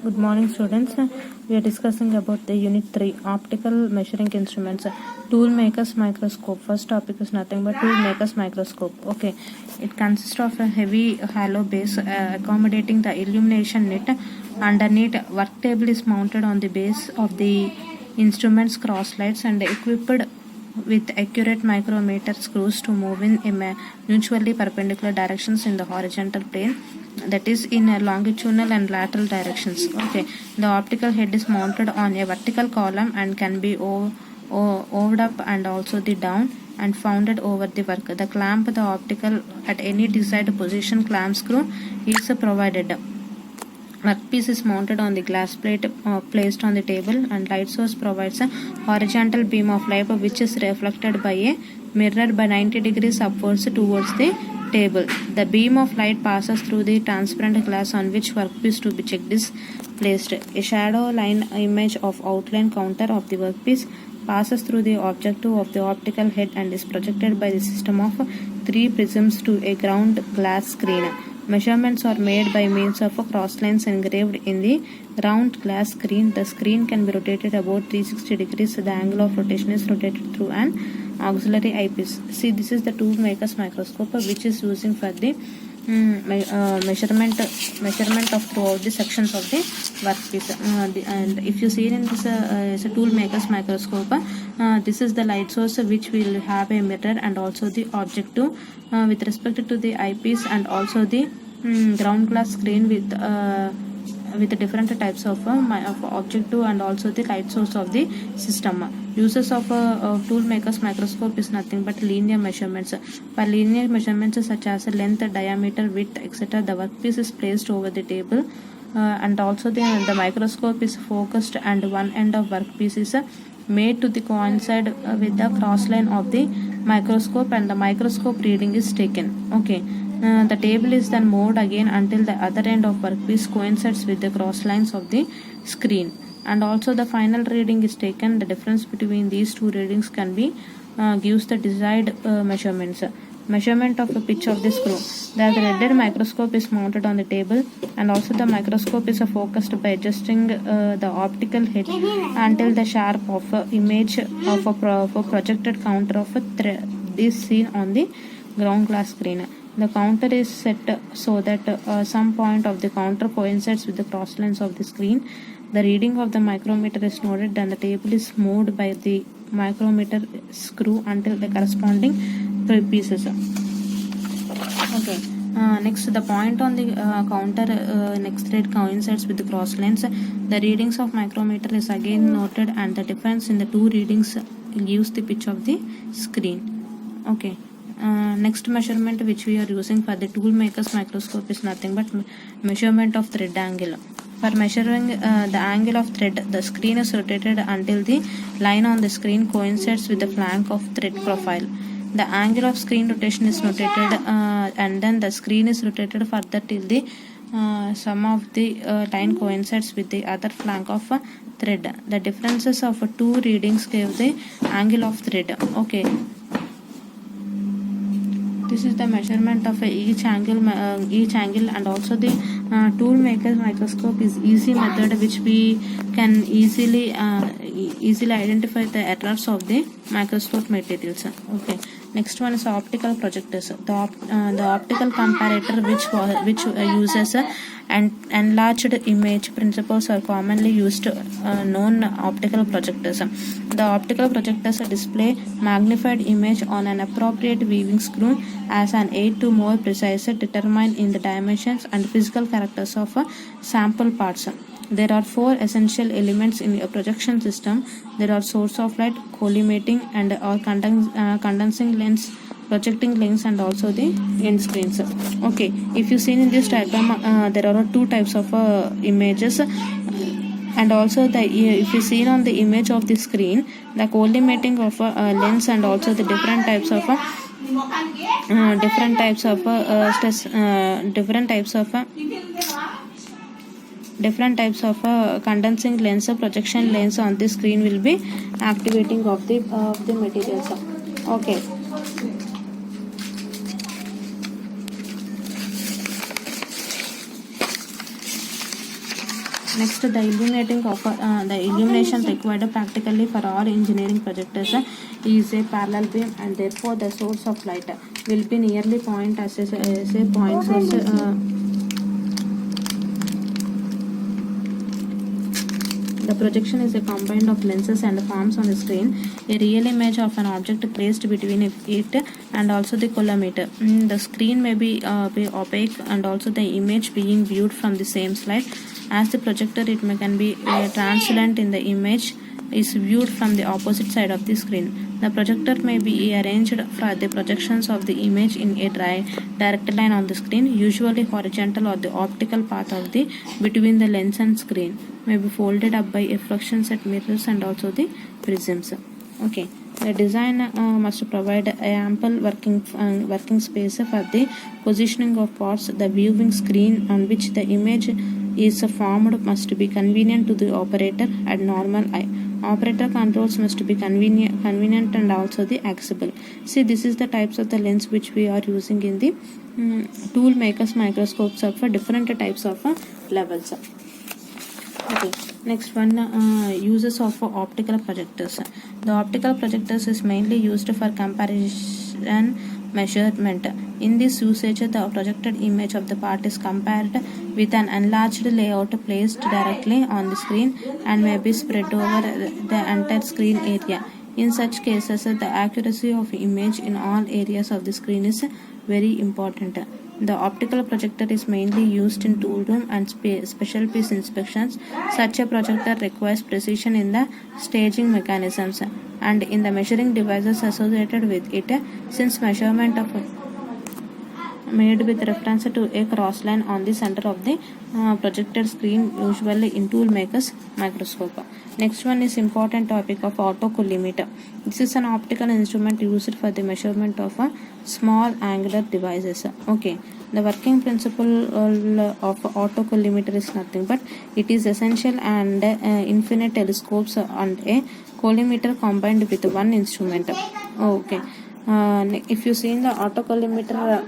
Good morning, students. We are discussing about the unit 3 optical measuring instruments, tool makers microscope. First topic is nothing but tool makers microscope. Okay, it consists of a heavy hollow base accommodating the illumination net. Underneath, work table is mounted on the base of the instrument's cross lights and equipped with accurate micrometer screws to move in mutually perpendicular directions in the horizontal plane, that is in a longitudinal and lateral directions. Okay, the optical head is mounted on a vertical column and can be oved up and also the down and founded over the work. The clamp the optical at any desired position clamp screw is provided. Workpiece is mounted on the glass plate placed on the table, and light source provides a horizontal beam of light which is reflected by a mirror by 90 degrees upwards towards the table. The beam of light passes through the transparent glass on which workpiece to be checked is placed. A shadow line image of outline counter of the workpiece passes through the objective of the optical head and is projected by the system of 3 prisms to a ground glass screen. Measurements are made by means of cross lines engraved in the round glass screen. The screen can be rotated about 360 degrees. The angle of rotation is rotated through an auxiliary eyepiece. See, this is the tool maker's microscope which is using for the measurement of throughout the sections of the workpiece. And if you see in this is a tool maker's microscope, this is the light source which will have a mirror and also the objective with respect to the eyepiece, and also the ground glass screen with different types of objective and also the light source of the system. Uses of tool maker's microscope is nothing but linear measurements. For linear measurements such as length, diameter, width, etc., the workpiece is placed over the table, and also the microscope is focused, and one end of workpiece is made to the coincide with the cross line of the microscope, and the microscope reading is taken. Okay. The table is then moved again until the other end of workpiece coincides with the cross lines of the screen, and also the final reading is taken. The difference between these two readings can be gives the desired measurements. Measurement of the pitch of the screw. The threaded microscope is mounted on the table, and also the microscope is focused by adjusting the optical head until the sharp of image of a projected counter of a thread is seen on the ground glass screen. The counter is set so that some point of the counter coincides with the cross lines of the screen. The reading of the micrometer is noted, and the table is moved by the micrometer screw until the corresponding pieces. Okay. Next, the point on the counter next thread coincides with the cross lines. The readings of micrometer is again noted, and the difference in the two readings gives the pitch of the screen. Okay. Next measurement which we are using for the tool maker's microscope is nothing but measurement of thread angle. For measuring the angle of thread, the screen is rotated until the line on the screen coincides with the flank of thread profile. The angle of screen rotation is notated, and then the screen is rotated further till the sum of the line coincides with the other flank of thread. The differences of two readings give the angle of thread. Okay. This is the measurement of each angle, and also the tool maker's microscope is easy method which we can easily identify the errors of the microscope materials. Okay. Next one is optical projectors. The optical comparator which uses an enlarged image principles are commonly used known optical projectors. The optical projectors display magnified image on an appropriate viewing screw as an aid to more precisely determine in the dimensions and physical characters of sample parts. There are 4 essential elements in a projection system. There are source of light, collimating and or condensing lens, projecting lens, and also the end screens. Okay, if you see in this diagram, there are 2 types of images, and also if you see on the image of the screen, the collimating of lens, and also the different types of condensing lens, projection lens on the screen will be activating of the materials. Okay. Next, the illumination required practically for all engineering projectors is a parallel beam, and therefore the source of light will be nearly point as a point source. The projection is a combine of lenses and forms on the screen a real image of an object placed between it and also the collimator. The screen may be opaque, and also the image being viewed from the same slide as the projector. It can be translucent in the image is viewed from the opposite side of the screen. The projector may be arranged for the projections of the image in a direct line on the screen, usually horizontal, or the optical path of the between the lens and screen may be folded up by reflection set mirrors and also the prisms. Okay, the design must provide ample working space for the positioning of parts. The viewing screen on which the image is formed must be convenient to the operator and normal eye. Operator controls must be convenient and also the accessible. See, this is the types of the lens which we are using in the tool makers microscopes for different types of levels. Okay, next one, uses of optical projectors. The optical projectors is mainly used for comparison measurement. In this usage, the projected image of the part is compared with an enlarged layout placed directly on the screen and may be spread over the entire screen area. In such cases, the accuracy of image in all areas of the screen is very important. The optical projector is mainly used in tool room and special piece inspections. Such a projector requires precision in the staging mechanisms and in the measuring devices associated with it, since measurement of made with reference to a cross line on the center of the projected screen, usually in tool makers microscope. Next one is important topic of autocollimator. This is an optical instrument used for the measurement of small angular devices. Okay, the working principle of autocollimator is nothing but it is essential and infinite telescopes and a collimator combined with one instrument. Okay. If you see in the autocollimator,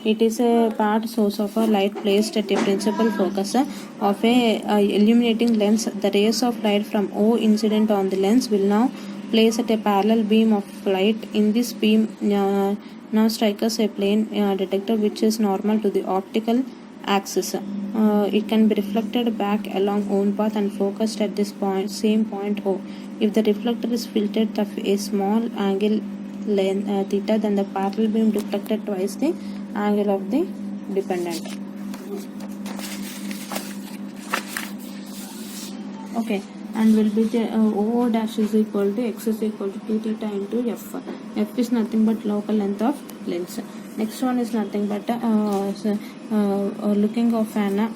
it is a part source of a light placed at a principal focus of a illuminating lens. The rays of light from O incident on the lens will now place at a parallel beam of light. In this beam now strikes a plane detector which is normal to the optical axis. It can be reflected back along own path and focused at this same point O. If the reflector is filtered of a small angle theta, then the parallel beam reflected twice the angle of the dependent. Okay, and will be the O dash is equal to x is equal to 2 theta into f. F is nothing but local length of lens. Next one is nothing but looking of an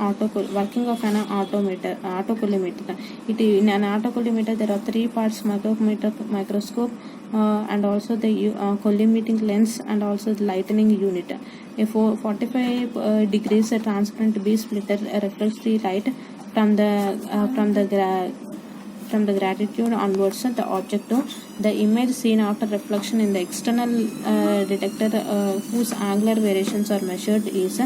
working of an autocollimator. In an autocollimator there are three parts: microscope and also the collimating lens and also the lightening unit. A 45 degrees transparent beam splitter reflects the light from the gratitude onwards the object to the image seen after reflection in the external detector whose angular variations are measured is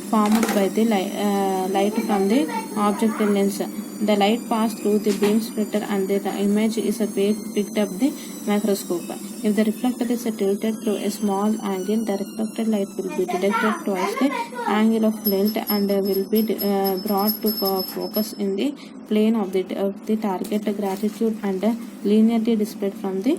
formed by the light from the object lens. The light passed through the beam splitter and the image is picked up the microscope. If the reflector is tilted through a small angle, the reflected light will be detected twice the angle of length and will be brought to focus in the plane of the target gratitude and linearly displayed from the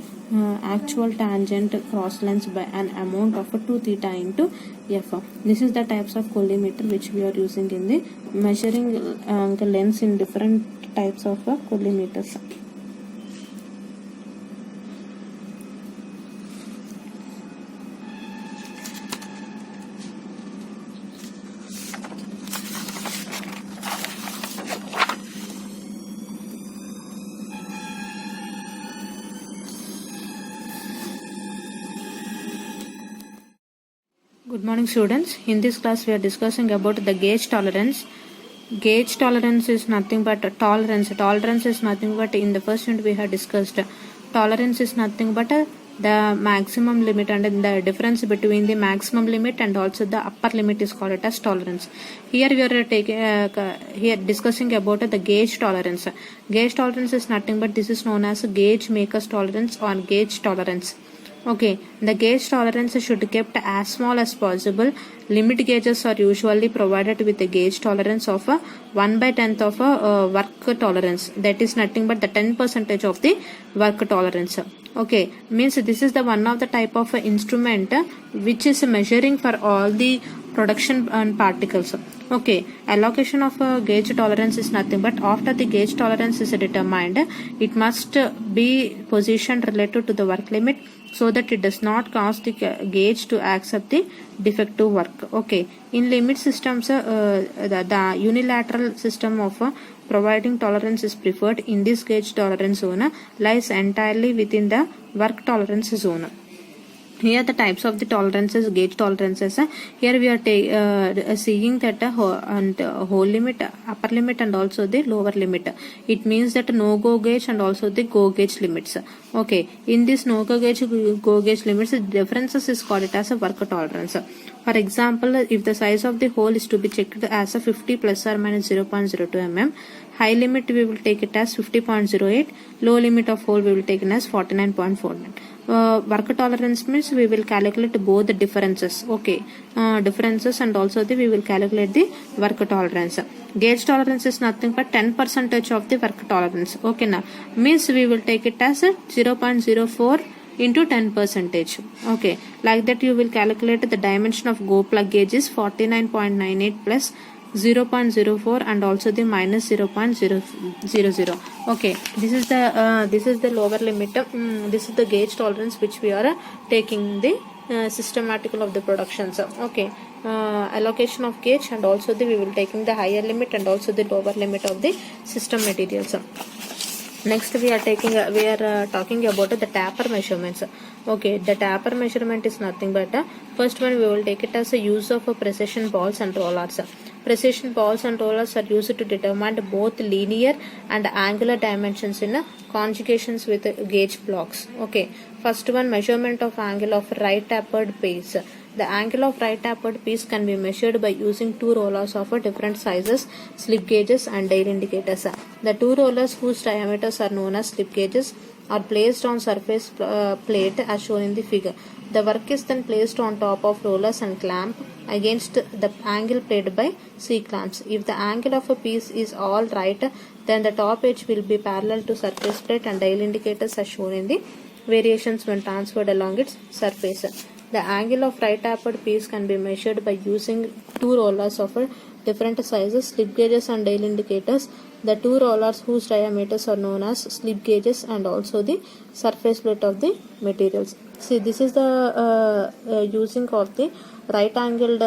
actual tangent cross lens by an amount of 2 theta into f. This is the types of collimator which we are using in the measuring lens in different types of collimators. Good morning students. In this class we are discussing about the gauge tolerance. Gauge tolerance is nothing but tolerance. Tolerance is nothing but in the first unit we have discussed. Tolerance is nothing but the maximum limit and the difference between the maximum limit and also the upper limit is called it as tolerance. Here we are taking here discussing about the gauge tolerance. Gauge tolerance is nothing but this is known as gauge maker's tolerance or gauge tolerance. Okay, the gauge tolerance should be kept as small as possible. Limit gauges are usually provided with a gauge tolerance of 1/10 of a work tolerance. That is nothing but the 10% of the work tolerance. Okay, means this is the one of the type of instrument which is measuring for all the production and particles. Okay, allocation of gauge tolerance is nothing but after the gauge tolerance is determined, it must be positioned related to the work limit so that it does not cause the gauge to accept the defective work. Okay, in limit systems, the unilateral system of providing tolerance is preferred. In this gauge tolerance zone lies entirely within the work tolerance zone. Here the types of the tolerances, gauge tolerances. Here we are seeing that whole limit, upper limit and also the lower limit. It means that no go gauge and also the go gauge limits. Okay, in this no go gauge, go gauge limits, the differences is called it as a work tolerance. For example, if the size of the hole is to be checked as a 50 plus or minus 0.02 mm, high limit we will take it as 50.08, low limit of hole we will take it as 49.49. Work tolerance means we will calculate both the differences. Okay, differences and also we will calculate the work tolerance. Gauge tolerance is nothing but 10% of the work tolerance. Okay, now means we will take it as 0.04 into 10%. Okay, like that you will calculate the dimension of go plug gauge is 49.98 plus 0.04 and also the minus 0.000. Okay, this is the lower limit. This is the gauge tolerance which we are taking the systematical of the productions. Okay, allocation of gauge and also we will taking the higher limit and also the lower limit of the system materials. Next we are talking about the taper measurements. Okay, the taper measurement is nothing but first one we will take it as a use of precision balls and rollers. Precision balls and rollers are used to determine both linear and angular dimensions in conjugations with gauge blocks. Okay, first one, measurement of angle of right tapered piece. The angle of right tapered piece can be measured by using two rollers of different sizes, slip gauges and dial indicators. The two rollers whose diameters are known as slip gauges are placed on surface plate as shown in the figure. The work is then placed on top of rollers and clamp against the angle played by C-clamps. If the angle of a piece is all right, then the top edge will be parallel to surface plate and dial indicators as shown in the variations when transferred along its surface. The angle of right tapered piece can be measured by using two rollers of different sizes, slip gauges and dial indicators. The two rollers whose diameters are known as slip gauges and also the surface plate of the materials. See, this is the using of the right angled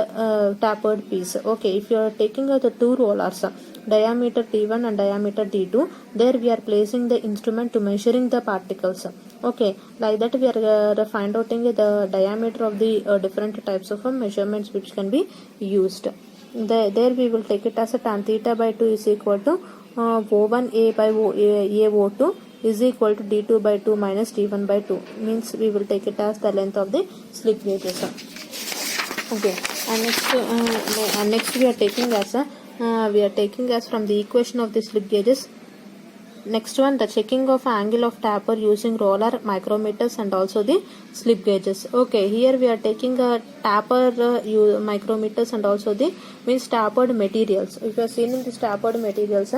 tapered piece. Okay, if you are taking the two rollers, diameter T1 and diameter T2, there we are placing the instrument to measuring the particles. Okay, like that we are find outing the diameter of the different types of measurements which can be used. There we will take it as a tan theta by 2 is equal to O1A by O2 is equal to D2 by 2 minus D1 by 2. Means we will take it as the length of the slip gauges. Okay, and next we are taking as from the equation of the slip gauges. Next one, the checking of angle of taper using roller, micrometers and also the slip gauges. Okay, here we are taking a taper micrometers and also the means tapered materials. If you are seeing in this tapered materials,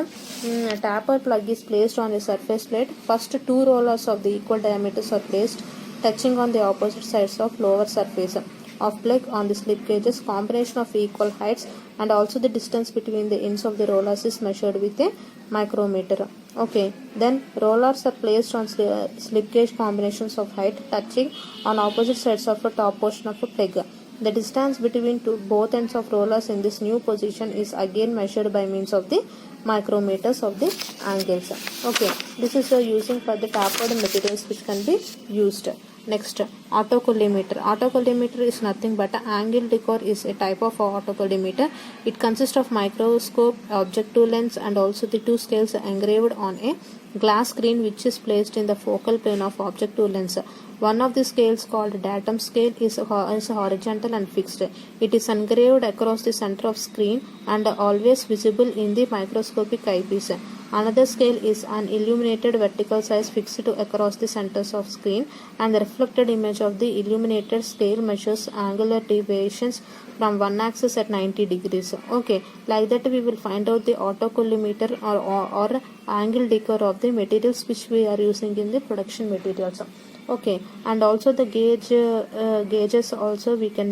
taper plug is placed on a surface plate. First two rollers of the equal diameters are placed touching on the opposite sides of lower surface of plug on the slip gauges. Combination of equal heights and also the distance between the ends of the rollers is measured with a micrometer. Okay, then rollers are placed on slip gauge combinations of height touching on opposite sides of a top portion of a plug. The distance between both ends of rollers in this new position is again measured by means of the micrometers of the angles. Okay, this is using for the tapered materials which can be used. Next, autocollimator. Autocollimator is nothing but angle decoder is a type of autocollimator. It consists of microscope, objective lens and also the two scales engraved on a glass screen which is placed in the focal plane of objective lens. One of the scales called datum scale is horizontal and fixed. It is engraved across the center of screen and always visible in the microscopic eyepiece. Another scale is an illuminated vertical size fixed across the centers of screen, and the reflected image of the illuminated scale measures angular deviations from one axis at 90 degrees. Okay, like that we will find out the autocollimeter or angle decoder of the materials which we are using in the production materials. Okay, and also the gauges also we can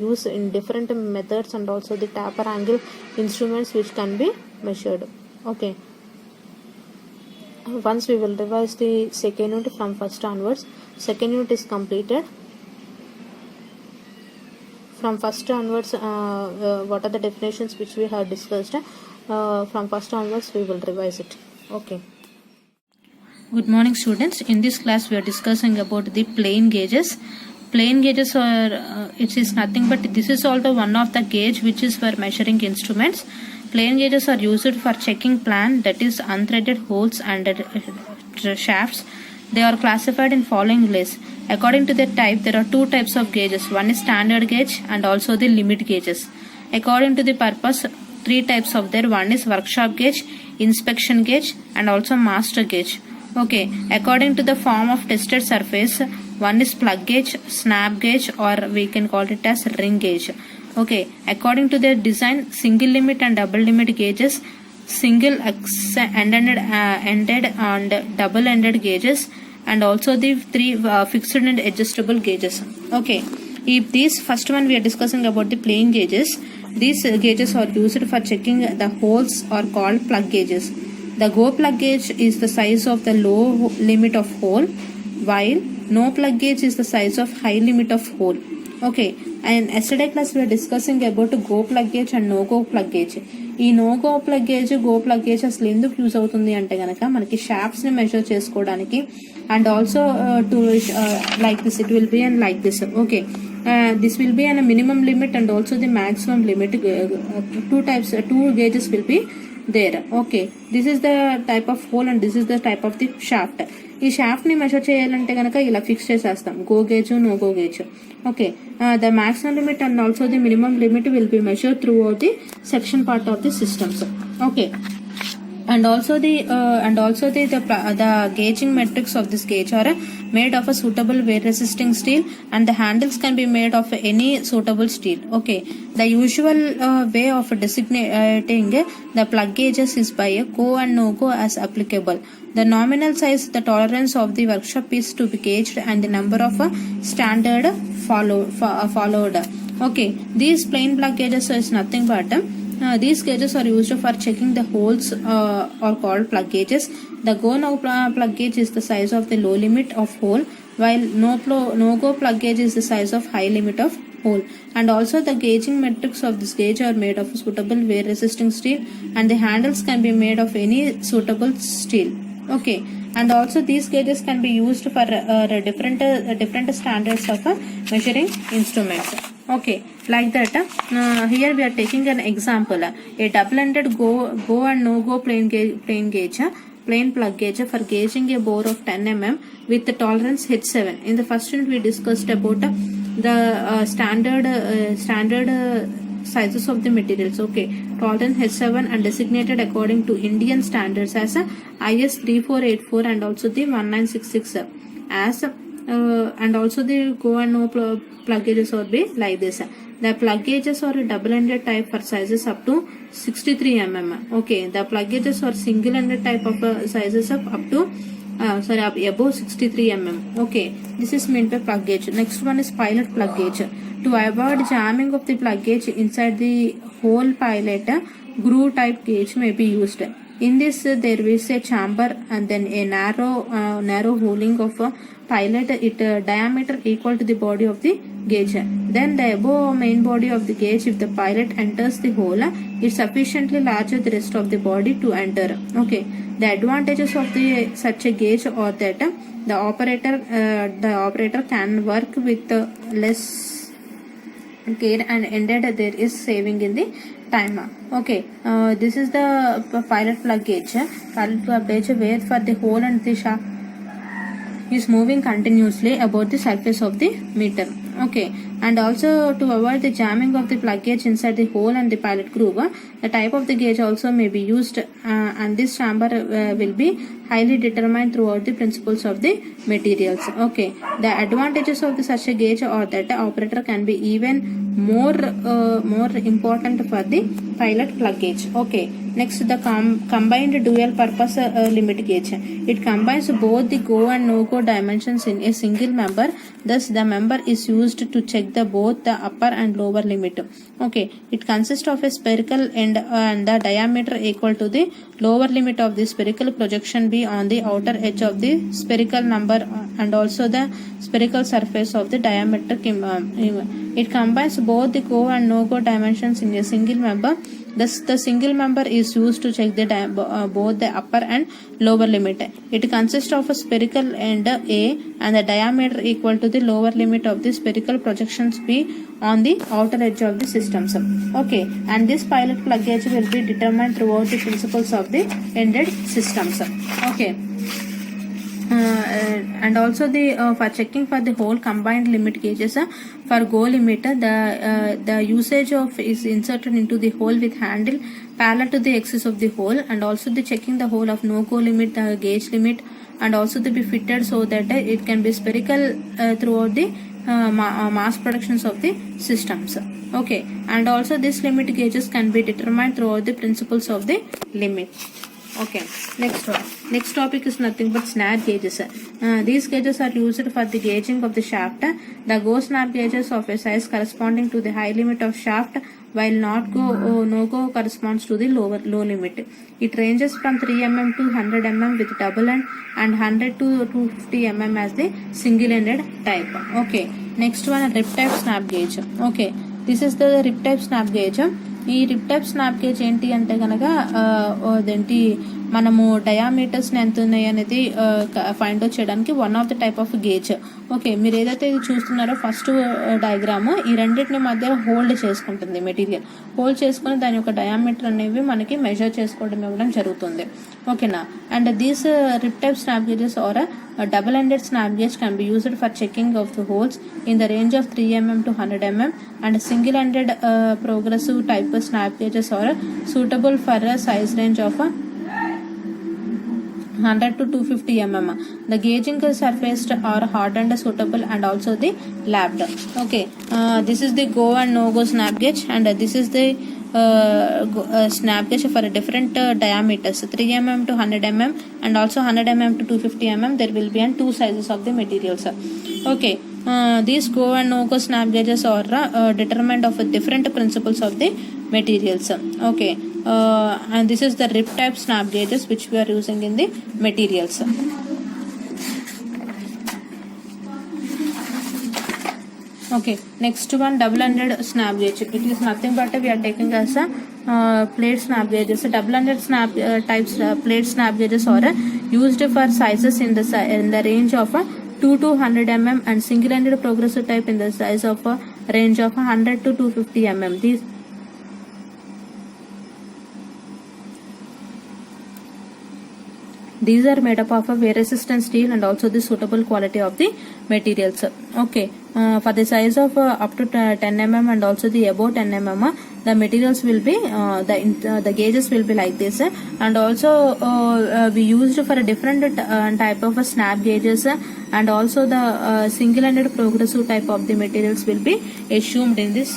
use in different methods, and also the taper angle instruments which can be measured. Okay, once we will revise the second unit from first onwards. Second unit is completed. From first onwards, what are the definitions which we have discussed? From first onwards we will revise it. Okay. Good morning, students. In this class we are discussing about the plane gauges. Plane gauges are it is nothing but this is also one of the gauge which is for measuring instruments. Plane gauges are used for checking plan, that is unthreaded holes and shafts. They are classified in following list. According to their type, there are two types of gauges. One is standard gauge and also the limit gauges. According to the purpose, three types of there. One is workshop gauge, inspection gauge and also master gauge. Okay, according to the form of tested surface, one is plug gauge, snap gauge, or we can call it as ring gauge. Okay, according to their design, single limit and double limit gauges, single ended and double ended gauges, and also the three fixed and adjustable gauges. Okay, if these first one we are discussing about the plane gauges. These gauges are used for checking the holes are called plug gauges. The go plug gauge is the size of the low limit of hole, while no plug gauge is the size of high limit of hole. Okay, and yesterday class we are discussing about go plug gauge and no go plug gauge. ఈ no go plug gauge go plug gauge అసలు ఎందుకు use అవుతుంది అంటే కనుక మనకి shafts ని measure చేసుకోవడానికి, and also to like this it will be and like this. Okay, this will be a minimum limit and also the maximum limit. Two gauges will be there. Okay, this is the type of hole and this is the type of the shaft. ఈ shaft ని measure చేయాలంటే కనుక ఇలా fix చేసేస్తాం, go gauge no go gauge. Okay, the maximum limit and also the minimum limit will be measured throughout the section part of the systems. Okay, and also the gauging metrics of this gauge are made of a suitable wear resisting steel, and the handles can be made of any suitable steel. Okay, the usual way of designating the plug gauges is by a go and no go as applicable. The nominal size, the tolerance of the workshop is to be gauged, and the number of standard followed. Okay, these plain plug gauges is nothing but these gauges are used for checking the holes are called plug gauges. The go-no plug gauge is the size of the low limit of hole, while no-go plug gauge is the size of high limit of hole. And also the gauging metrics of this gauge are made of suitable wear resisting steel, and the handles can be made of any suitable steel. Okay, and also these gauges can be used for different standards of measuring instruments. Okay, like that here we are taking an example, a double-ended go and no go plain plug gauge for gauging a bore of 10 mm with the tolerance H7. In the first unit we discussed about the standard sizes of the materials. Okay, tolerance H7 and designated according to Indian standards as IS 3484 and also the 1966 as and also the go and no plug gauges will be like this. The plug gauges are double-ended type for sizes up to 63 mm. Okay, the plug gauges are single-ended type of sizes of up to above 63 mm. Okay, this is meant by plug gauge. Next one is pilot plug gauge. To avoid jamming of the plug gauge inside the whole pilot, groove type gauge may be used. In this there is a chamber and then a narrow holing of a pilot, it diameter equal to the body of the gauge. Then the above main body of the gauge, if the pilot enters the hole, is sufficiently larger the rest of the body to enter. Okay, the advantages of such a gauge are that the operator can work with less care and ended there is saving in the time. Okay, this is the pilot plug gauge. Pilot plug gauge where for the hole and the shaft is moving continuously about the surface of the meter. Okay, and also to avoid the jamming of the plug gauge inside the hole and the pilot groove, the type of the gauge also may be used, and this chamber will be highly determined throughout the principles of the materials. Okay, the advantages of the such a gauge are that the operator can be even more important for the pilot plug gauge. Okay, next the combined dual purpose limit gauge. It combines both the go and no go dimensions in a single member. Thus the member is used to check the both the upper and lower limit. Okay, it consists of a spherical end and the diameter equal to the lower limit of the spherical projection be on the outer edge of the spherical number and also the spherical surface of the diameter. It combines both the go and no go dimensions in a single member. Thus, the single member is used to check the both the upper and lower limit. It consists of a spherical end A and the diameter equal to the lower limit of the spherical projections B on the outer edge of the systems. Okay, and this pilot plug gauge will be determined throughout the principles of the ended systems. Okay. And also the for checking for the whole combined limit gauges, for go limiter the usage of is inserted into the hole with handle parallel to the axis of the hole, and also the checking the hole of no go limit, the gauge limit, and also to be fitted so that it can be spherical throughout the mass productions of the systems. Okay, and also this limit gauges can be determined throughout the principles of the limit. Okay, next topic is nothing but snap gauges. These gauges are used for the gauging of the shaft. The go snap gauges of a size corresponding to the high limit of shaft, while no go corresponds to the low limit. It ranges from 3 mm to 100 mm with double end and 100 to 250 mm as the single ended type. Okay, next one, rip type snap gauge. Okay, this is the rip type snap gauge. ఈ రిప్ type snap gauge ఏంటి అంటే కనుక అదేంటి మనము డయామీటర్స్ని ఎంత ఉన్నాయి అనేది find out చేయడానికి one of the type of gauge. Okay, మీరు ఏదైతే ఇది చూస్తున్నారో ఫస్ట్ డయాగ్రామ్ ఈ రెండింటిని మధ్య హోల్డ్ చేసుకుంటుంది మెటీరియల్. హోల్డ్ చేసుకుని దాని యొక్క డయామీటర్ అనేవి మనకి మెజర్ చేసుకోవడం ఇవ్వడం జరుగుతుంది. ఓకేనా, and these rip type snap gauges are double ended snap gauge can be used for checking of the holes in the range of 3 mm to 100 mm, and single ended progressive type snap gauges are suitable for a size range of 100 to 250 mm. The gauging surface are hardened, suitable, and also the lapped. Okay, this is the go and no go snap gauge, and this is the snap gauge for different diameters 3 mm to 100 mm and also 100 mm to 250 mm. There will be two sizes of the materials. Okay, these go and no go snap gauges are determined of different principles of the materials. Okay, and this is the rip type snap gauges which we are using in the materials. Okay, next one, double ended snap gauge. It is nothing but we are taking as a plate snap gauges. Double ended snap types plate snap gauges are used for sizes in the range of 2 to 100 mm, and single ended progressive type in the size of range of 100 to 250 mm. These are made up of a wear resistant steel and also the suitable quality of the materials. Okay, for the size of up to 10 mm and also the above 10 mm, the materials will be the gauges will be like this, and also we used for a different type of snap gauges, and also the single ended progressive type of the materials will be assumed in this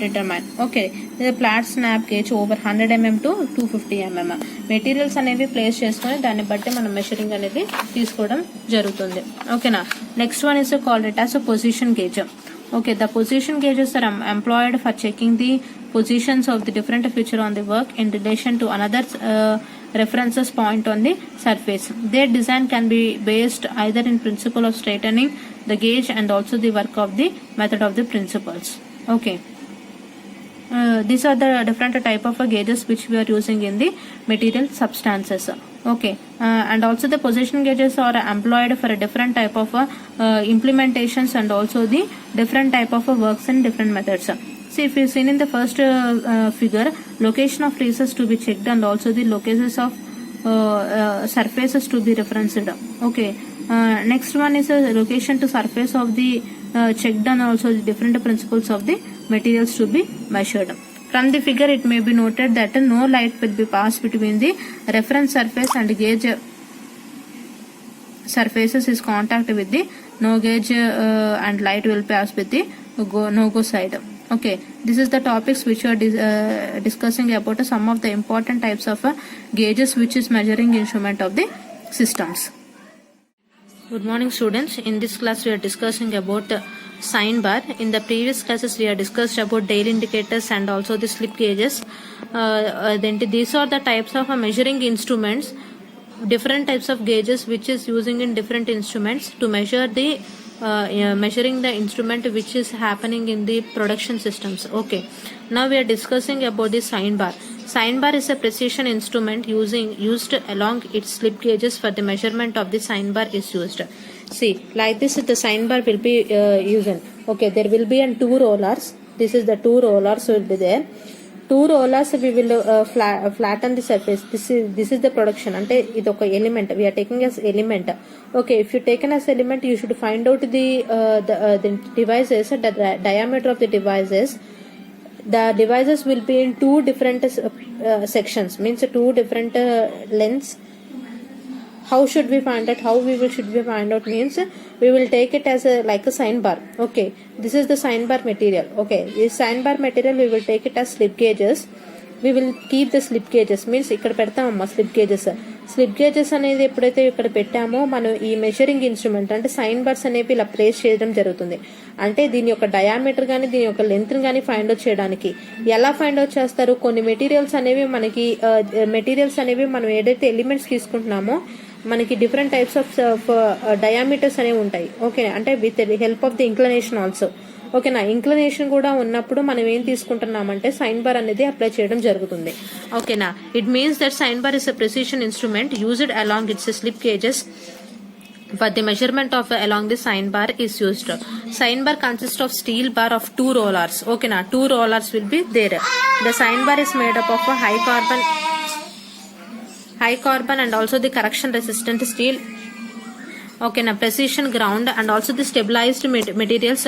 determined. Okay, the flat snap gauge over 100 mm to 250 mm materials అనేవి place చేసుకుని దాన్ని బట్టి మనం measuring అనేది తీసుకోవడం జరుగుతుంది. ఓకేనా, next one is called it as position gauge. Okay, the position gauges are employed for checking the positions of the different feature on the work in relation to another references point on the surface. Their design can be based either in principle of straightening the gauge and also the work of the method of the principles. Okay, these are the different type of gauges which we are using in the material substances. Okay, and also the position gauges are employed for a different type of implementations and also the different type of works and different methods. See, if you seen in the first figure, location of traces to be checked and also the locations of surfaces to be referenced. Okay, next one is a location to surface of the checked and also the different principles of the materials to be measured. From the figure, it may be noted that no light will be passed between the reference surface and gauge surfaces is contact with the no gauge and light will pass with the no-go side. Okay, this is the topics which we are discussing about some of the important types of gauges which is measuring instrument of the systems. Good morning students. In this class we are discussing about sign bar. In the previous classes we have discussed about dial indicators and also the slip gauges. Then these are the types of measuring instruments, different types of gauges which is using in different instruments to measure the measuring the instrument which is happening in the production systems. Okay, now we are discussing about the sign bar. Sign bar is a precision instrument used along its slip gauges for the measurement of the sign bar is used. See, like this the sign bar will be used. Okay, there will be two rollers. This is the two rollers will be there. Two rollers we will flatten the surface. This is the production. Ante idu oka element we are taking as element. Okay, if you taken as element, you should find out the devices, the diameter of the devices. The devices will be in two different sections, means two different lengths. How should we find out? Should we find out means we will take it as like a sign bar. Okay, this is the sign bar material. Okay, this sign bar material we will take it as slip gauges. We will keep the slip gauges, means ఇక్కడ పెడతామమ్మా slip gauges అనేది ఎప్పుడైతే ఇక్కడ పెట్టామో మనం ఈ measuring instrument అంటే sign bars అనేవి ఇలా ప్లేస్ చేయడం జరుగుతుంది. అంటే దీని యొక్క డయామీటర్ కానీ దీని యొక్క లెంత్ కానీ ఫైండ్ అవుట్ చేయడానికి ఎలా ఫైండ్ అవుట్ చేస్తారు? కొన్ని మెటీరియల్స్ అనేవి మనం ఏదైతే ఎలిమెంట్స్ తీసుకుంటున్నామో మనకి డిఫరెంట్ టైప్స్ ఆఫ్ డయామీటర్స్ అనేవి ఉంటాయి. ఓకే, అంటే with help of the inclination also. ఓకేనా, ఇంక్లనేషన్ కూడా ఉన్నప్పుడు మనం ఏం తీసుకుంటున్నామంటే సైన్ బార్ అనేది అప్లై చేయడం జరుగుతుంది. ఓకేనా, it means that sine bar is a precision instrument used along its slip gauges for the measurement of along the sign bar is used. Sign bar consists of steel bar of two rollers. Okay, now two rollers will be there. The sign bar is made up of a high carbon and also the corrosion resistant steel. Okay, now precision ground and also the stabilized materials.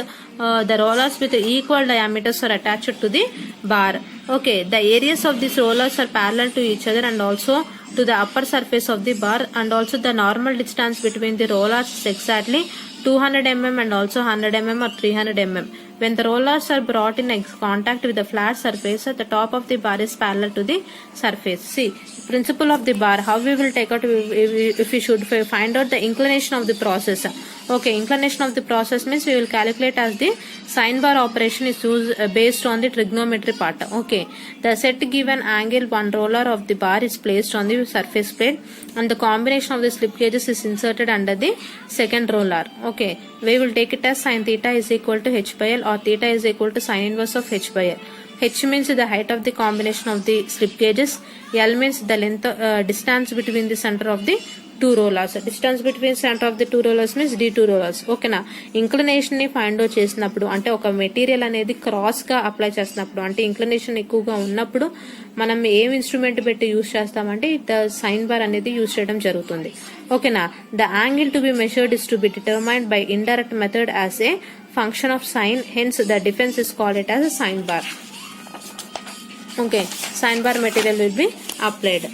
The rollers with equal diameters are attached to the bar. Okay, the areas of these rollers are parallel to each other and also to the upper surface of the bar, and also the normal distance between the rollers is exactly 200 mm and also 100 mm or 300 mm. When the rollers are brought in contact with the flat surface, the top of the bar is parallel to the surface. See, principle of the bar, how we will take out if we should find out the inclination of the process. Okay, inclination of the process means we will calculate as the sign bar operation is used based on the trigonometry part. Okay, the set given angle one roller of the bar is placed on the surface plate and the combination of the slip gauges is inserted under the second roller. Okay, we will take it as sin theta is equal to h by l or theta is equal to sin inverse of h by l. H means the height of the combination of the slip gauges. L means the length distance between the center of the two rollers. Distance between center of the two rollers means d2 rollers. ఓకేనా, inclination ని find out చేసినప్పుడు అంటే ఒక material అనేది cross గా apply చేసినప్పుడు అంటే inclination ఎక్కువగా ఉన్నప్పుడు మనం ఏం ఇన్స్ట్రుమెంట్ పెట్టి యూజ్ చేస్తామంటే ద సైన్ బార్ అనేది యూజ్ చేయడం జరుగుతుంది. ఓకేనా, the angle to be measured is to be determined by indirect method as a function of sine, hence the difference is called it as a sign bar. Okay, sign bar material will be applied.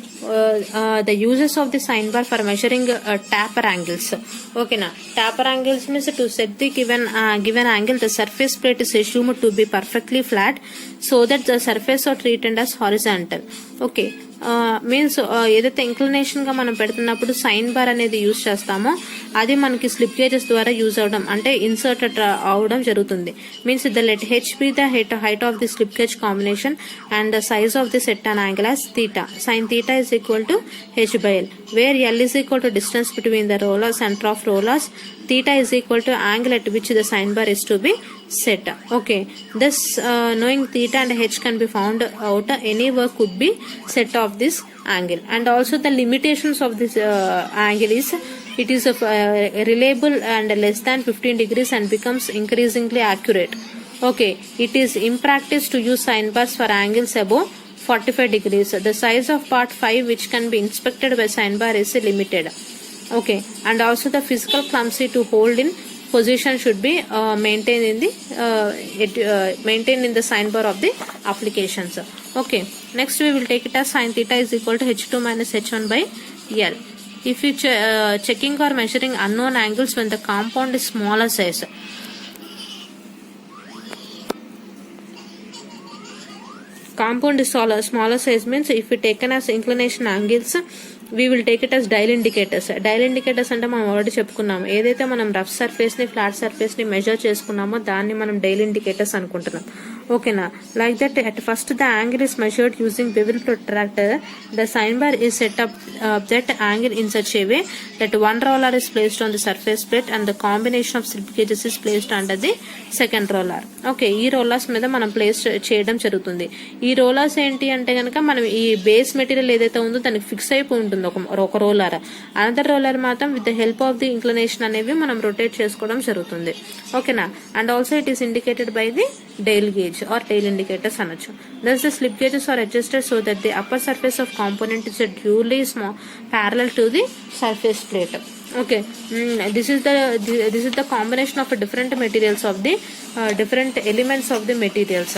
The uses of the sign bar for measuring taper angles. Okay, now taper angles means to set the given angle, the surface plate is assumed to be perfectly flat so that the surface are treated as horizontal. Okay, means ఏదైతే inclination గా మనం పెడుతున్నప్పుడు sign bar అనేది use చేస్తామో అది మనకి slip gauges ద్వారా use అవడం అంటే ఇన్సర్టెడ్ అవడం జరుగుతుంది. Means the let H be the height of the slip gauge combination and the size of the set and angle as theta. Sin theta is equal to h by l, where l is equal to distance between the roller, center of rollers theta is equal to angle at which the sine bar is to be set. Okay, thus knowing theta and h can be found out, any work could be set of this angle. And also the limitations of this angle is it is reliable and less than 15 degrees and becomes increasingly accurate. Okay, it is impractice to use sine bars for angles above 45 degrees. The size of part 5 which can be inspected by sine bar is limited. Okay, and also the physical clumsy to hold in position should be maintained in the sine bar of the applications. Okay, next we will take it as sin theta is equal to h2 minus h1 by L. If you checking or measuring unknown angles when the compound is smaller size. Compound is smaller size means if we taken as inclination angles, we will take it as dial indicators. Dial indicators అంటే మనం already చెప్పుకున్నాము, ఏదైతే మనం rough surface ని flat surface ని measure చేసుకున్నామో దాన్ని మనం డైల్ ఇండికేటర్స్ అనుకుంటున్నాం. ఓకేనా, like that at first the angle is measured using bevel protractor. The sine bar is set up that angle in such a way that one roller is placed on the surface plate and the combination of slip gauges is placed under the second roller. Okay, ఈ rollers మీద మనం place చేయడం జరుగుతుంది. ఈ rollers ఏంటి అంటే కనుక మనం ఈ బేస్ మెటీరియల్ ఏదైతే ఉందో దానికి ఫిక్స్ అయిపోయి ఉంటుంది ఒక రోలర్. అనదర్ రోలర్ మాత్రం with the help of the inclination అనేవి మనం రొటేట్ చేసుకోవడం జరుగుతుంది. ఓకేనా, and also it is indicated by the dial gauge or tail indicators అనొచ్చు. Thus the slip gauges are adjusted so that the upper surface of component is duly small parallel to the surface plate. Okay, this is the combination of different materials of the different elements of the materials.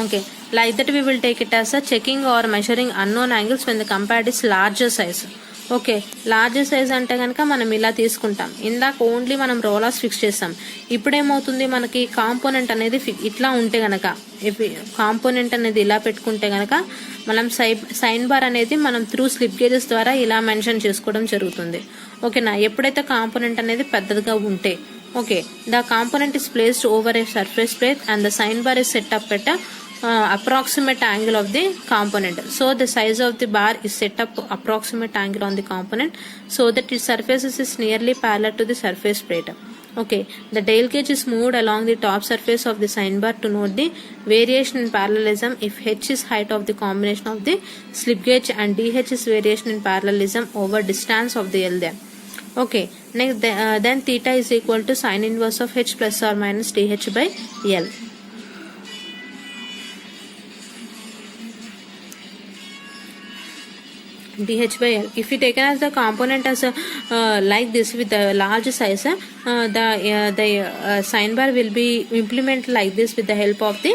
Okay, like that we will take it as a checking or measuring unknown angles when the compared is larger size. Okay, large size అంటే కనుక మనం ఇలా తీసుకుంటాం. ఇందాక only మనం rollers fix చేస్తాం. ఇప్పుడేమవుతుంది, మనకి component అనేది ఇట్లా ఉంటే గనక, కాంపోనెంట్ అనేది ఇలా పెట్టుకుంటే గనక మనం సైన్ బార్ అనేది మనం త్రూ స్లిప్ గేజెస్ ద్వారా ఇలా మెన్షన్ చేసుకోవడం జరుగుతుంది. ఓకేనా, ఎప్పుడైతే కాంపోనెంట్ అనేది పెద్దదిగా ఉంటే. Okay, the component is placed over a surface plate and the sine bar is set up at approximate angle of the component. So the size of the bar is set up approximate angle on the component so that its surface is nearly parallel to the surface plate. Okay, the dial gauge is moved along the top surface of the sine bar to note the variation in parallelism if h is height of the combination of the slip gauge and dh is variation in parallelism over distance of the L then. Okay, next then theta is equal to sin inverse of h plus or minus dh by L. dh by L. If you taken as the component as like this with the large size, the sine bar will be implemented like this with the help of the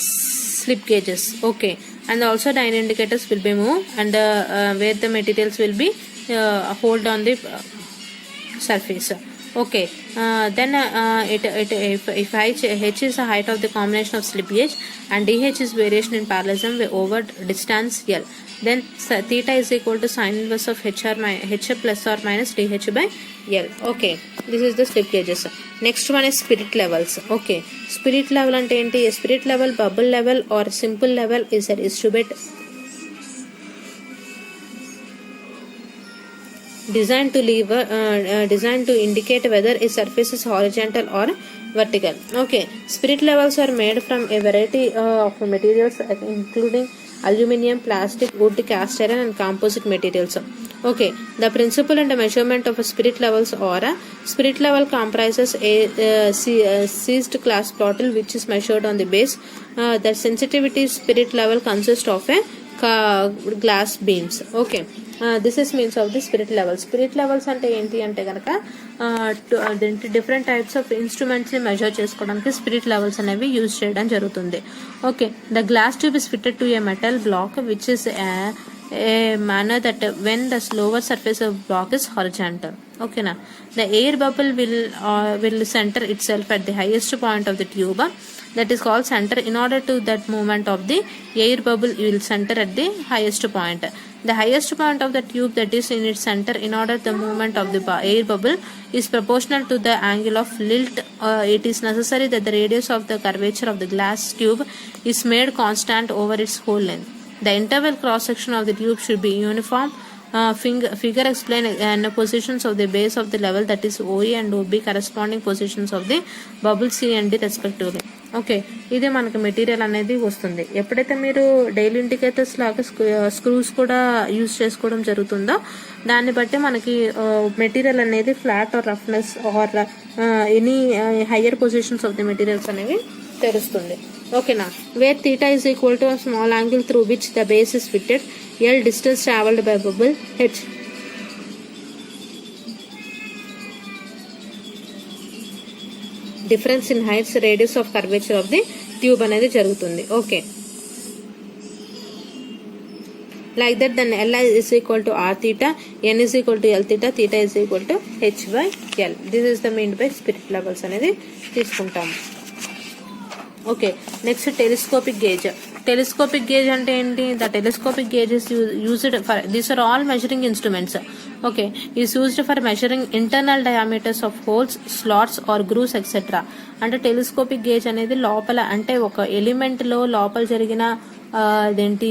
slip gauges. Okay, and also dial indicators will be moved and where the materials will be hold on the surface. Okay, then if h is the height of the combination of slip gauge and dh is variation in parallelism over distance L, then theta is equal to sin inverse of h plus or minus dh by L. Okay, this is the slip gauges. Next one is spirit levels. Okay, spirit level ante enti? Spirit level, bubble level or simple level is a distribute designed to indicate whether a surface is horizontal or vertical. Okay, spirit levels are made from a variety of materials including aluminum, plastic, wood, cast iron and composite materials. Okay, the principle and the measurement of spirit levels are spirit level comprises a seized glass bottle which is measured on the base. The sensitivity spirit level consists of a glass beams. Okay, this is means of the spirit levels. Spirit levels ante enti ante ganaka different types of instruments ni measure chesukodaniki spirit levels అనేవి use చేయడం జరుగుతుంది. Okay, the glass tube is fitted to a metal block which is a manner that when the lower surface of block is horizontal. Okay, na the air bubble will center itself at the highest point of the tube, that is called center. In order to that movement of the air bubble will center at the highest point. The highest point of the tube that is in its center, in order the movement of the air bubble is proportional to the angle of lilt. It is necessary that the radius of the curvature of the glass tube is made constant over its whole length. The interval cross section of the tube should be uniform Figure explain and positions of the base of the level, that is OE and OB, corresponding positions of the bubble C and D respectively. ఓకే, ఇది మనకి material అనేది వస్తుంది. ఎప్పుడైతే మీరు dial indicators లాగా screws కూడా use చేసుకోవడం జరుగుతుందో దాన్ని బట్టి మనకి మెటీరియల్ అనేది flat or roughness or any higher positions of the materials అనేవి తెలుస్తుంది. ఓకేనా. Where theta is equal to small angle through which the base is fitted, L distance travelled by bubble, H difference in heights, radius of curvature of the tube అనేది జరుగుతుంది. Okay, like that then L is equal to R theta, N is equal to L theta, theta is equal to H by L. This is the mean by spirit levels అనేది తీసుకుంటాము. Okay, next telescopic gauge. Telescopic gauge అంటే ఏంటి? The telescopic gauge is used for, these are all measuring instruments. Okay, is used for measuring internal diameters of holes, slots or grooves etcetera. అంటే telescopic gauge అనేది లోపల, అంటే ఒక element లో లోపల జరిగిన అదేంటి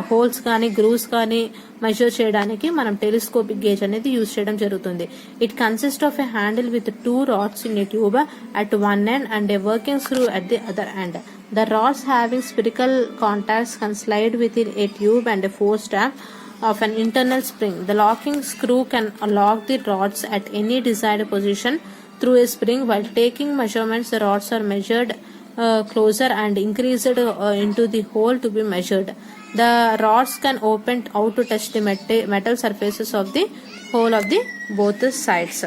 హోల్స్ కానీ గ్రూవ్స్ కానీ మెజర్ చేయడానికి మనం టెలిస్కోపిక్ గేజ్ అనేది యూజ్ చేయడం జరుగుతుంది. It consist of a handle with 2 rods in a tube at one end and a working screw at the other end. The rods having spherical contacts can slide within a tube and a force trap of an internal spring. The locking screw can lock the rods at any desired position through a spring. While taking measurements, the rods are measured closer and increased into the hole to be measured. The rods can open out to touch the metal surfaces of the hole of the both sides.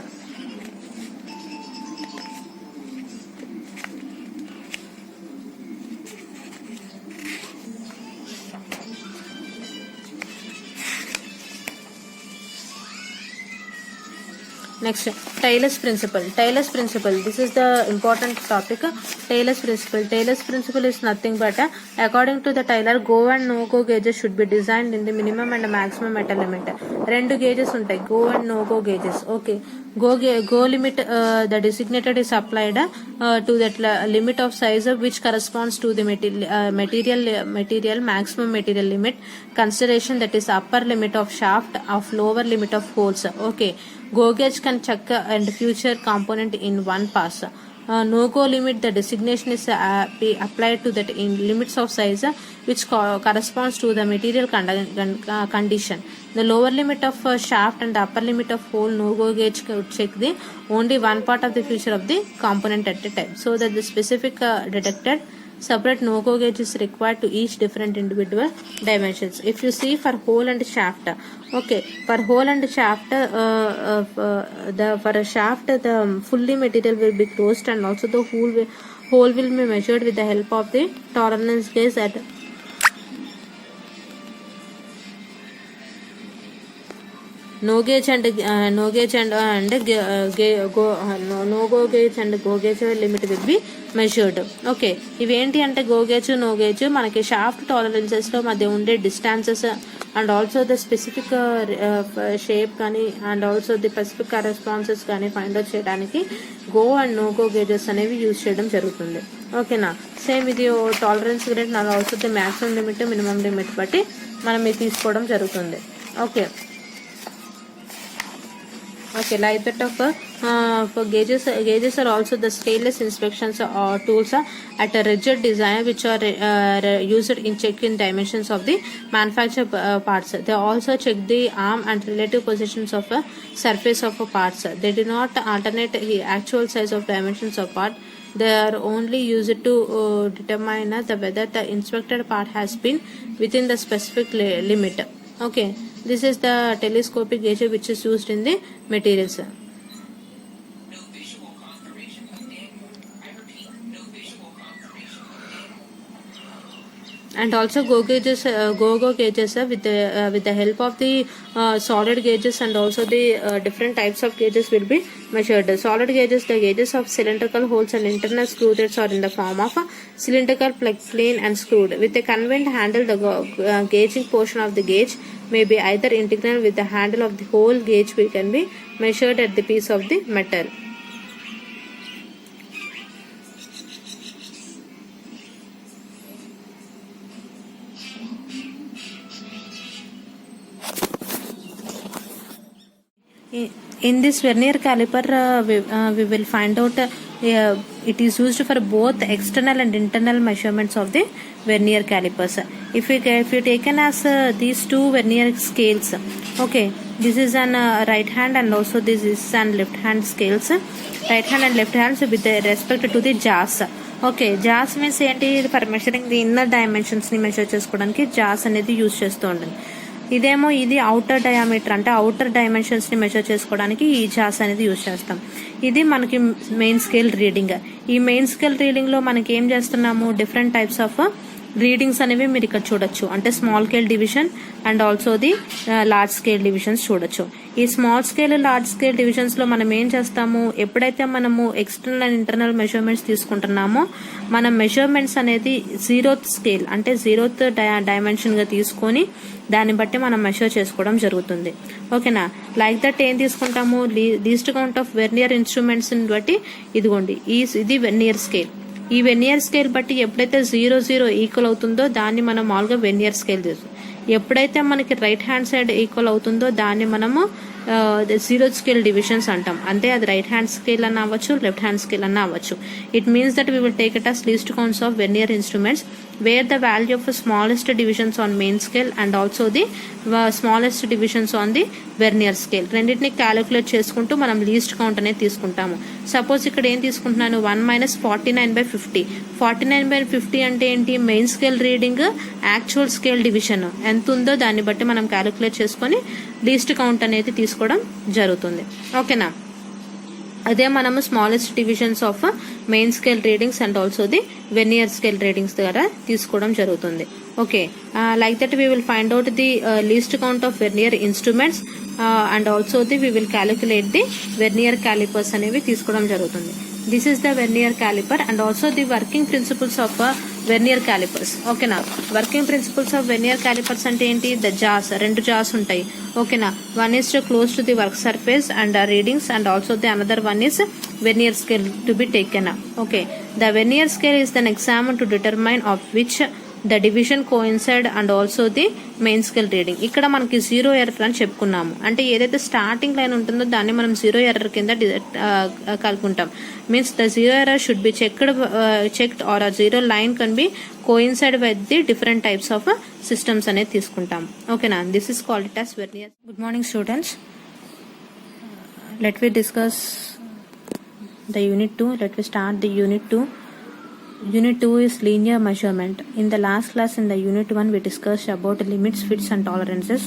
Next, Taylor's principle. Taylor's principle. This is the important topic. Taylor's principle. Taylor's principle is nothing but according to the Taylor, go and no go gauges should be designed in the minimum and maximum metal limit. Rendu gauges ఉంటాయి, go and no go gauges. Okay, go limit the designated is applied to that limit of size which corresponds to the material maximum material limit consideration, that is upper limit of shaft of lower limit of holes. Okay, go gauge can check and future component in one pass. No go limit, the designation is be applied to that in limits of size which corresponds to the material condition. The lower limit of shaft and the upper limit of hole, no go gauge could check the only one part of the feature of the component at a time, so that the specific detected separate no go gauge is required to each different individual dimensions. If you see for hole and shaft, okay, for hole and shaft, for a shaft the fully material will be closed and also the hole will be measured with the help of the tolerance gauge at no gauge and no gauge and no go gauge and go gauge limit will be measured. Okay, ఇవేంటి అంటే go gauge no gauge మనకి shaft tolerances లో మధ్య ఉండే distances and also the specific shape కానీ and also the specific responses కానీ find out చేయడానికి go and no go gauges అనేవి యూజ్ చేయడం జరుగుతుంది. ఓకేనా, సేమ్ ఇది tolerance grade and also the maximum limit minimum limit బట్టి మనం ఇది తీసుకోవడం జరుగుతుంది. Okay, okay, like that of for gauges are also the stainless inspections or tools at a rigid design which are used in checking dimensions of the manufactured parts. They also check the arm and relative positions of a surface of a parts. They do not alternate the actual size of dimensions of part. They are only used to determine whether the inspected part has been within the specific limit. Okay, this is the telescopic gauge which is used in the materials. And also go gauges, go gauges with the help of the solid gauges and also the different types of gauges will be measured. Solid gauges, the gauges of cylindrical holes and internal screw threads are in the form of cylindrical, plain and screwed. With a convenient handle, the gauging portion of the gauge may be either integral with the handle of the whole gauge which can be measured at the piece of the metal. In this vernier caliper, we will find out it is used for both external and internal measurements of the vernier calipers. If you taken as these two vernier scales, okay, this is an right hand and also this is an left hand scales, right hand and left hands with respect to the jaws. Okay, jaws means ఏంటి? For measuring the inner డైమెన్షన్స్ని measure చేసుకోవడానికి jaws అనేది use చేస్తూ ఉంటుంది. ఇదేమో ఇది outer diameter, అంటే outer డైమెన్షన్స్ని మెషర్ చేసుకోవడానికి ఈ జాస్ అనేది యూజ్ చేస్తాం. ఇది మనకి మెయిన్ స్కేల్ రీడింగ్. ఈ మెయిన్ స్కేల్ రీడింగ్లో మనకి ఏం చేస్తున్నాము, డిఫరెంట్ టైప్స్ ఆఫ్ రీడింగ్స్ అనేవి మీరు ఇక్కడ చూడొచ్చు. అంటే small scale division and also the large scale divisions చూడొచ్చు. ఈ small scale large scale divisions లో మనం ఏం చేస్తాము, ఎప్పుడైతే మనము ఎక్స్టర్నల్ అండ్ ఇంటర్నల్ మెజర్మెంట్స్ తీసుకుంటున్నామో మనం మెజర్మెంట్స్ అనేది జీరోత్ స్కేల్ అంటే జీరోత్ డైమెన్షన్ గా తీసుకొని దాన్ని బట్టి మనం మెషర్ చేసుకోవడం జరుగుతుంది. ఓకేనా? లైక్ దట్ ఏం తీసుకుంటాము, least count of vernier instruments బట్టి ఇదిగోండి ఇది వెర్నియర్ స్కేల్. ఈ వెర్నియర్ స్కేల్ బట్టి ఎప్పుడైతే 0 ఈక్వల్ అవుతుందో దాన్ని మనం మామూలుగా వెర్నియర్ స్కేల్ చేస్తాం. ఎప్పుడైతే మనకి రైట్ హ్యాండ్ సైడ్ ఈక్వల్ అవుతుందో దాన్ని మనము జీరో స్కేల్ డివిజన్స్ అంటాం. అంటే అది రైట్ హ్యాండ్ స్కేల్ అన్న అవ్వచ్చు, లెఫ్ట్ హ్యాండ్ స్కేల్ అన్న అవ్వచ్చు. It means that we will take it as least counts of vernier instruments where the value of the smallest divisions on main scale and also the smallest divisions on the vernier scale రెండింటిని calculate చేసుకుంటూ మనం least count అనేది తీసుకుంటాము. Suppose ఇక్కడ ఏం తీసుకుంటున్నాను, 1 - 49/50. 49/50 అంటే ఏంటి, main scale reading actual scale division ఎంత ఉందో దాన్ని బట్టి మనం క్యాలిక్యులేట్ చేసుకొని లీస్ట్ కౌంట్ అనేది తీసుకోవడం జరుగుతుంది. ఓకేనా? అదే మనము smallest divisions of main scale readings and also the vernier scale readings ద్వారా తీసుకోవడం జరుగుతుంది. Okay, like that we will find out the least count of vernier instruments and also the we will calculate the vernier calipers అనేవి తీసుకోవడం జరుగుతుంది. This is the vernier caliper and also the working principles of vernier calipers. ఓకేనా? Working principles of vernier calipers అంటే ఏంటి, the jaws, 2 jaws ఉంటాయి. ఓకేనా? One is to close to the work surface and readings and also the another one is vernier scale to be taken. Okay, the vernier scale is then examine to determine of which the division coincide and also the main scale reading. ఇక్కడ మనకి 0 error అని చెప్పుకున్నాము. అంటే ఏదైతే starting line ఉంటుందో దాన్ని మనం 0 error కింద కలుపుకుంటాం. Means the 0 error should be checked or a 0 line can be coincide with the different types of systems అనేది తీసుకుంటాం. ఓకేనా? This is called it as vernier. Good morning students, let we discuss the unit 2. Let me start the unit 2. Unit 2 is linear measurement. In the last class in the unit 1 we discussed about limits, fits and tolerances.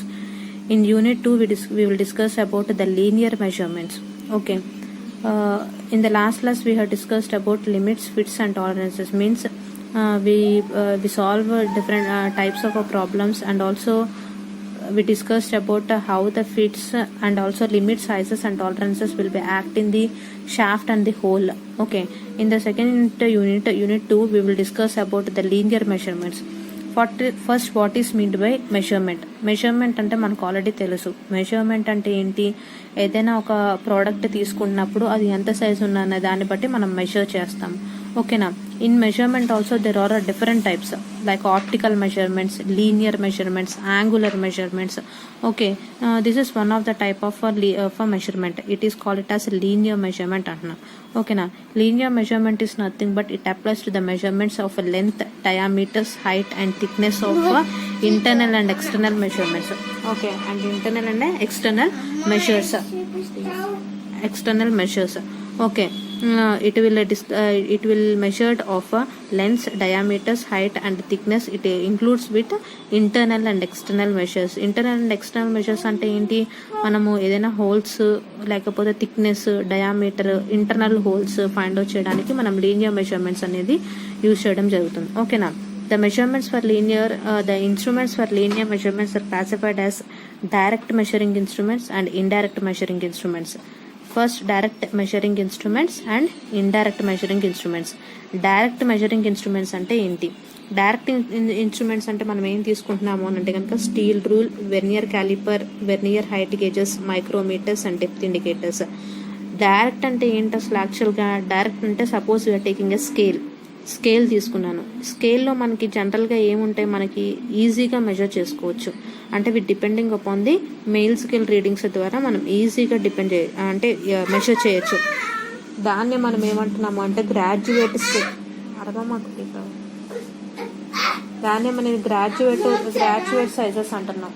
In unit 2 we will discuss about the linear measurements. Okay, in the last class we have discussed about limits, fits and tolerances. Means we solve different types of problems and also we discussed about how the fits and also limit sizes and tolerances will be act in the shaft and the hole. Okay, in the second unit 2 we will discuss about the linear measurements. First, what is meant by measurement? Measurement అంటే మనకు already తెలుసు. Measurement అంటే ఏంటి, ఏదైనా ఒక product తీసుకున్నప్పుడు అది ఎంత సైజు ఉన్న దాన్ని బట్టి మనం మెజర్ చేస్తాం. ఓకేనా? In measurement also there are different types like optical measurements, linear measurements, angular measurements. Okay, this is one of the type of measurement. It is called it as linear measurement అంటున్నాం. ఓకేనా? Linear measurement is nothing but it applies to the measurements of length, diameters, height and thickness of internal and external measurements. Okay, and internal and external measures. External measures. Okay, it will measured of lengths, diameters, height and thickness. It includes with internal and external measures. Internal and external measures అంటే ఏంటి, మనము ఏదైనా holes లేకపోతే thickness, diameter, internal holes find out చేయడానికి మనం linear measurements అనేది use చేయడం జరుగుతుంది. ఓకేనా? The measurements for the instruments for linear measurements are classified as direct measuring instruments and indirect measuring instruments. First, direct measuring instruments and indirect measuring instruments. Direct measuring instruments అంటే ఏంటి? Direct instruments అంటే మనం ఏం తీసుకుంటున్నాము అంటే కనుక steel rule, vernier calliper, vernier height gauges, micrometers and depth indicators. Direct అంటే ఏంటి అసలు యాక్చువల్గా? డైరెక్ట్ అంటే suppose you're taking a scale. Scale తీసుకున్నాను. స్కేల్లో మనకి జనరల్గా ఏముంటాయి, మనకి ఈజీగా మెజర్ చేసుకోవచ్చు. అంటే with depending upon the mail scale readings ద్వారా మనం ఈజీగా మెజర్ చేయొచ్చు. దాన్నే మనం ఏమంటున్నాము అంటే గ్రాడ్యుయేట్ స్కేల్ దాన్నే మనం గ్రాడ్యుయేట్ సైజెస్ అంటున్నాం.